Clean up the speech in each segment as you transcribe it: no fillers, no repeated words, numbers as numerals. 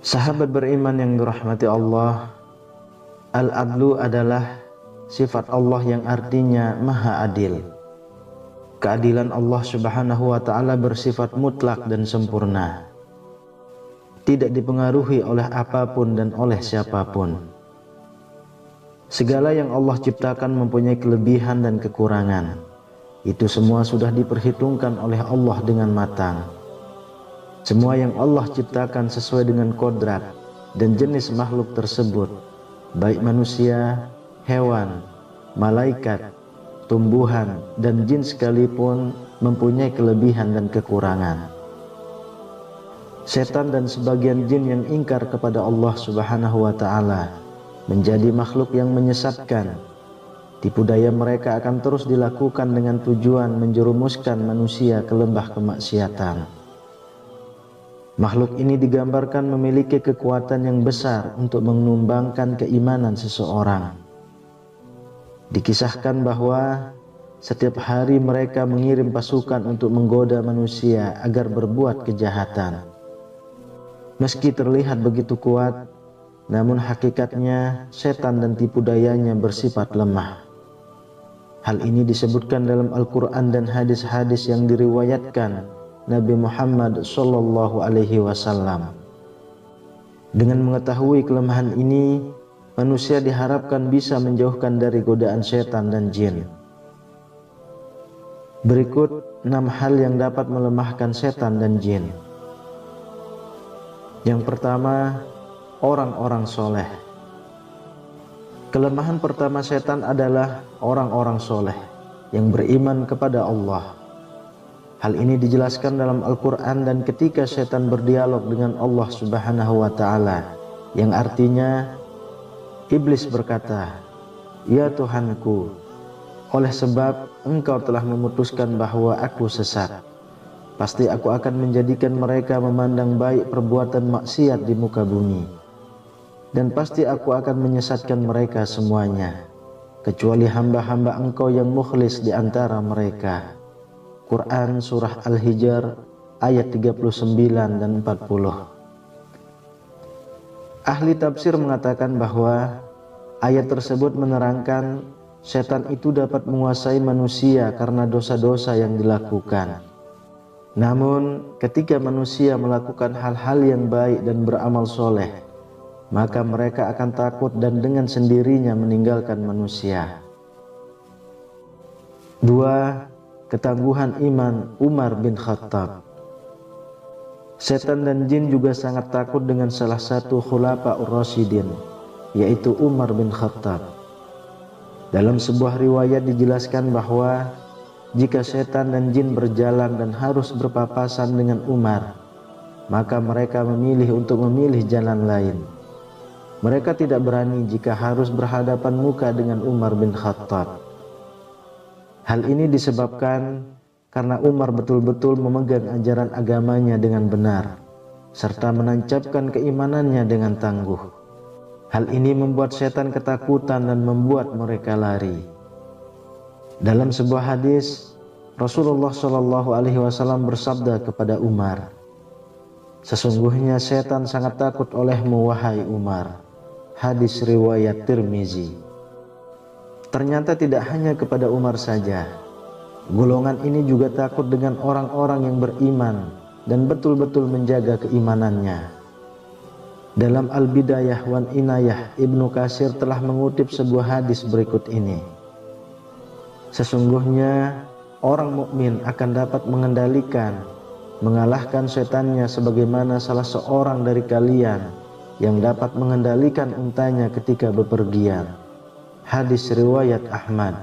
Sahabat beriman yang dirahmati Allah, Al-Adlu adalah sifat Allah yang artinya Maha Adil. Keadilan Allah Subhanahu wa Ta'ala bersifat mutlak dan sempurna, tidak dipengaruhi oleh apapun dan oleh siapapun. Segala yang Allah ciptakan mempunyai kelebihan dan kekurangan. Itu semua sudah diperhitungkan oleh Allah dengan matang. Semua yang Allah ciptakan sesuai dengan kodrat dan jenis makhluk tersebut, baik manusia, hewan, malaikat, tumbuhan, dan jin sekalipun mempunyai kelebihan dan kekurangan. Setan dan sebagian jin yang ingkar kepada Allah Subhanahu wa Ta'ala menjadi makhluk yang menyesatkan. Tipu daya mereka akan terus dilakukan dengan tujuan menjerumuskan manusia ke lembah kemaksiatan. Makhluk ini digambarkan memiliki kekuatan yang besar untuk menumbangkan keimanan seseorang. Dikisahkan bahwa setiap hari mereka mengirim pasukan untuk menggoda manusia agar berbuat kejahatan. Meski terlihat begitu kuat, namun hakikatnya setan dan tipu dayanya bersifat lemah. Hal ini disebutkan dalam Al-Quran dan hadis-hadis yang diriwayatkan Nabi Muhammad Sallallahu Alaihi Wasallam. Dengan mengetahui kelemahan ini, manusia diharapkan bisa menjauhkan dari godaan setan dan jin. Berikut 6 hal yang dapat melemahkan setan dan jin. Yang pertama, orang-orang soleh. Kelemahan pertama setan adalah orang-orang soleh yang beriman kepada Allah. Hal ini dijelaskan dalam Al-Quran dan ketika setan berdialog dengan Allah Subhanahu wa Ta'ala, yang artinya iblis berkata, "Ya Tuhanku, oleh sebab engkau telah memutuskan bahwa aku sesat, pasti aku akan menjadikan mereka memandang baik perbuatan maksiat di muka bumi, dan pasti aku akan menyesatkan mereka semuanya, kecuali hamba-hamba engkau yang mukhlis di antara mereka." Quran Surah Al-Hijr ayat 39 dan 40. Ahli tafsir mengatakan bahwa ayat tersebut menerangkan setan itu dapat menguasai manusia karena dosa-dosa yang dilakukan. Namun ketika manusia melakukan hal-hal yang baik dan beramal soleh, maka mereka akan takut dan dengan sendirinya meninggalkan manusia. 2. Ketangguhan iman Umar bin Khattab. Setan dan jin juga sangat takut dengan salah satu khulafa'ur rasyidin, yaitu Umar bin Khattab. Dalam sebuah riwayat dijelaskan bahwa jika setan dan jin berjalan dan harus berpapasan dengan Umar, maka mereka memilih untuk memilih jalan lain. Mereka tidak berani jika harus berhadapan muka dengan Umar bin Khattab. Hal ini disebabkan karena Umar betul-betul memegang ajaran agamanya dengan benar, serta menancapkan keimanannya dengan tangguh. Hal ini membuat setan ketakutan dan membuat mereka lari. Dalam sebuah hadis, Rasulullah Shallallahu Alaihi Wasallam bersabda kepada Umar, "Sesungguhnya setan sangat takut olehmu, wahai Umar." Hadis riwayat Tirmizi. Ternyata tidak hanya kepada Umar saja. Golongan ini juga takut dengan orang-orang yang beriman dan betul-betul menjaga keimanannya. Dalam Al-Bidayah wan Inayah, Ibnu Katsir telah mengutip sebuah hadis berikut ini. Sesungguhnya orang mukmin akan dapat mengendalikan, mengalahkan setannya sebagaimana salah seorang dari kalian yang dapat mengendalikan untanya ketika bepergian. Hadis riwayat Ahmad.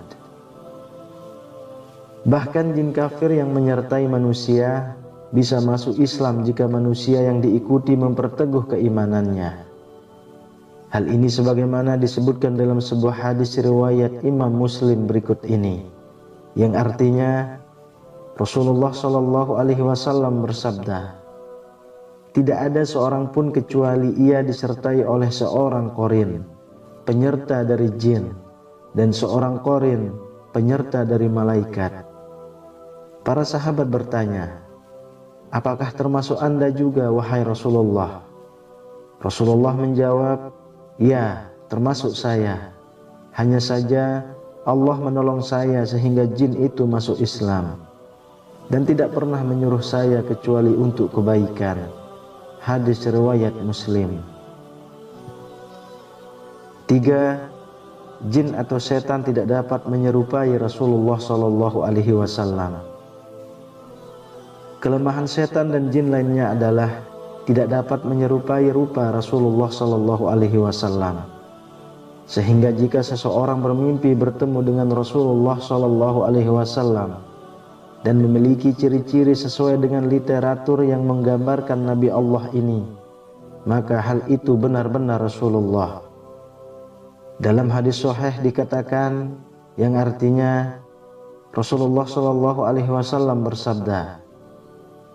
Bahkan jin kafir yang menyertai manusia bisa masuk Islam jika manusia yang diikuti memperteguh keimanannya. Hal ini sebagaimana disebutkan dalam sebuah hadis riwayat Imam Muslim berikut ini, yang artinya Rasulullah Shallallahu Alaihi Wasallam bersabda, tidak ada seorang pun kecuali ia disertai oleh seorang qarin, penyerta dari jin, dan seorang qarin, penyerta dari malaikat. Para sahabat bertanya, apakah termasuk Anda juga, wahai Rasulullah? Rasulullah menjawab, ya, termasuk saya. Hanya saja Allah menolong saya sehingga jin itu masuk Islam, dan tidak pernah menyuruh saya kecuali untuk kebaikan. Hadis riwayat Muslim. 3. Jin atau setan tidak dapat menyerupai Rasulullah Shallallahu Alaihi Wasallam. Kelemahan setan dan jin lainnya adalah tidak dapat menyerupai rupa Rasulullah Shallallahu Alaihi Wasallam, sehingga jika seseorang bermimpi bertemu dengan Rasulullah Shallallahu Alaihi Wasallam dan memiliki ciri-ciri sesuai dengan literatur yang menggambarkan Nabi Allah ini, maka hal itu benar-benar Rasulullah. Dalam hadis sahih dikatakan, yang artinya Rasulullah Shallallahu Alaihi Wasallam bersabda,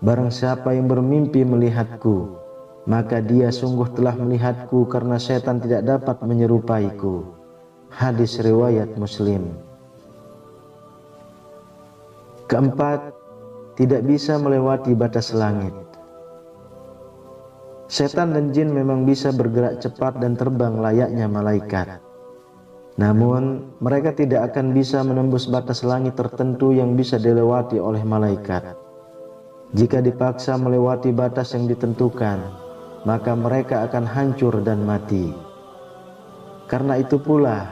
barang siapa yang bermimpi melihatku, maka dia sungguh telah melihatku, karena setan tidak dapat menyerupaiku. Hadis riwayat Muslim. Keempat, tidak bisa melewati batas langit. Setan dan jin memang bisa bergerak cepat dan terbang layaknya malaikat. Namun, mereka tidak akan bisa menembus batas langit tertentu yang bisa dilewati oleh malaikat. Jika dipaksa melewati batas yang ditentukan, maka mereka akan hancur dan mati. Karena itu pula,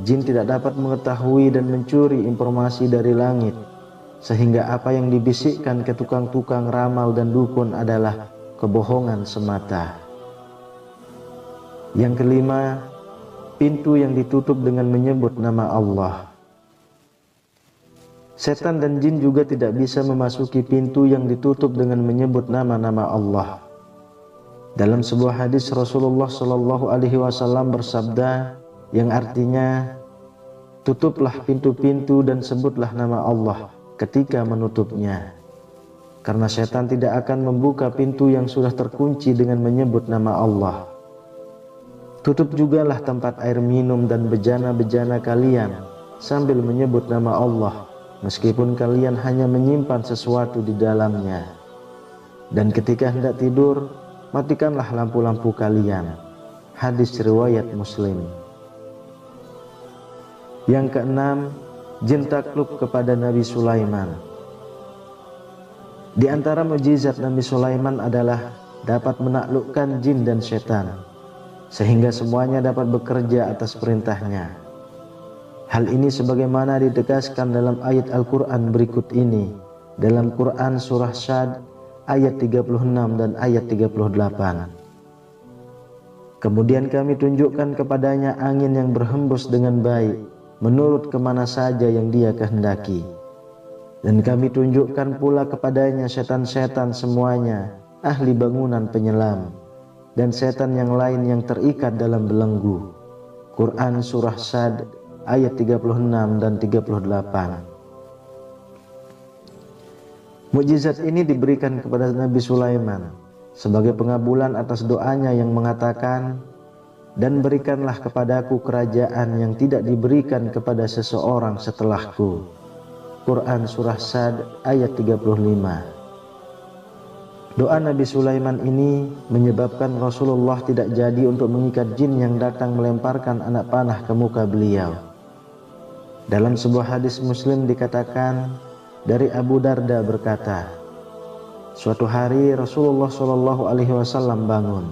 jin tidak dapat mengetahui dan mencuri informasi dari langit, sehingga apa yang dibisikkan ke tukang-tukang ramal dan dukun adalah kebohongan semata. Yang kelima, pintu yang ditutup dengan menyebut nama Allah. Setan dan jin juga tidak bisa memasuki pintu yang ditutup dengan menyebut nama-nama Allah. Dalam sebuah hadis Rasulullah Shallallahu Alaihi Wasallam bersabda, yang artinya, tutuplah pintu-pintu dan sebutlah nama Allah ketika menutupnya, karena setan tidak akan membuka pintu yang sudah terkunci dengan menyebut nama Allah. Tutup jugalah tempat air minum dan bejana-bejana kalian sambil menyebut nama Allah, meskipun kalian hanya menyimpan sesuatu di dalamnya. Dan ketika hendak tidur, matikanlah lampu-lampu kalian. Hadis riwayat Muslim. Yang keenam, jin takluk kepada Nabi Sulaiman. Di antara mukjizat Nabi Sulaiman adalah dapat menaklukkan jin dan setan, sehingga semuanya dapat bekerja atas perintahnya. Hal ini sebagaimana ditegaskan dalam ayat Al-Quran berikut ini, dalam Quran Surah Syad ayat 36 dan ayat 38. Kemudian kami tunjukkan kepadanya angin yang berhembus dengan baik, menurut kemana saja yang dia kehendaki. Dan kami tunjukkan pula kepadanya setan-setan semuanya, ahli bangunan penyelam, dan setan yang lain yang terikat dalam belenggu. Quran Surah Sad ayat 36 dan 38. Mukjizat ini diberikan kepada Nabi Sulaiman sebagai pengabulan atas doanya yang mengatakan, dan berikanlah kepadaku kerajaan yang tidak diberikan kepada seseorang setelahku. Quran Surah Sad ayat 35. Doa Nabi Sulaiman ini menyebabkan Rasulullah tidak jadi untuk mengikat jin yang datang melemparkan anak panah ke muka beliau. Dalam sebuah hadis Muslim dikatakan, dari Abu Darda berkata, suatu hari Rasulullah Shallallahu Alaihi Wasallam bangun.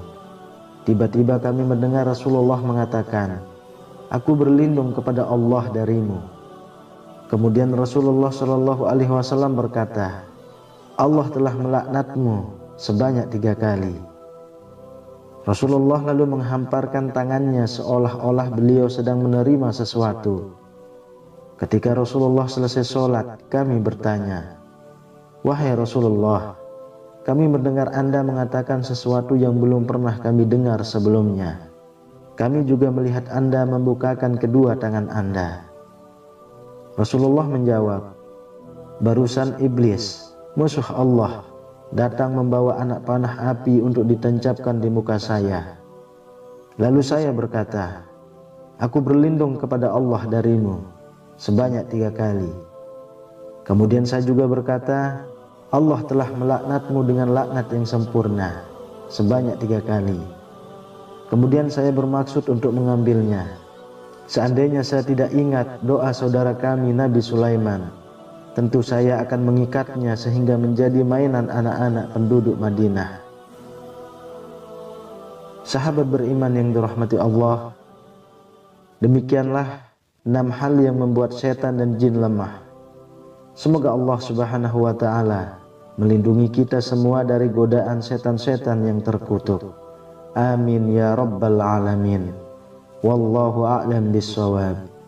Tiba-tiba kami mendengar Rasulullah mengatakan, aku berlindung kepada Allah darimu. Kemudian Rasulullah Shallallahu Alaihi Wasallam berkata, Allah telah melaknatmu sebanyak 3 kali. Rasulullah lalu menghamparkan tangannya seolah-olah beliau sedang menerima sesuatu. Ketika Rasulullah selesai sholat, kami bertanya, wahai Rasulullah, kami mendengar Anda mengatakan sesuatu yang belum pernah kami dengar sebelumnya. Kami juga melihat Anda membukakan kedua tangan Anda. Rasulullah menjawab, Barusan iblis, musuh Allah, datang membawa anak panah api untuk ditancapkan di muka saya. Lalu saya berkata, aku berlindung kepada Allah darimu sebanyak 3 kali. Kemudian saya juga berkata, Allah telah melaknatmu dengan laknat yang sempurna sebanyak 3 kali. Kemudian saya bermaksud untuk mengambilnya. Seandainya saya tidak ingat doa saudara kami Nabi Sulaiman, tentu saya akan mengikatnya sehingga menjadi mainan anak-anak penduduk Madinah. Sahabat beriman yang dirahmati Allah, demikianlah 6 hal yang membuat setan dan jin lemah. Semoga Allah Subhanahu wa Ta'ala melindungi kita semua dari godaan setan-setan yang terkutuk. Amin ya rabbal alamin. Wallahu a'lam bissawab.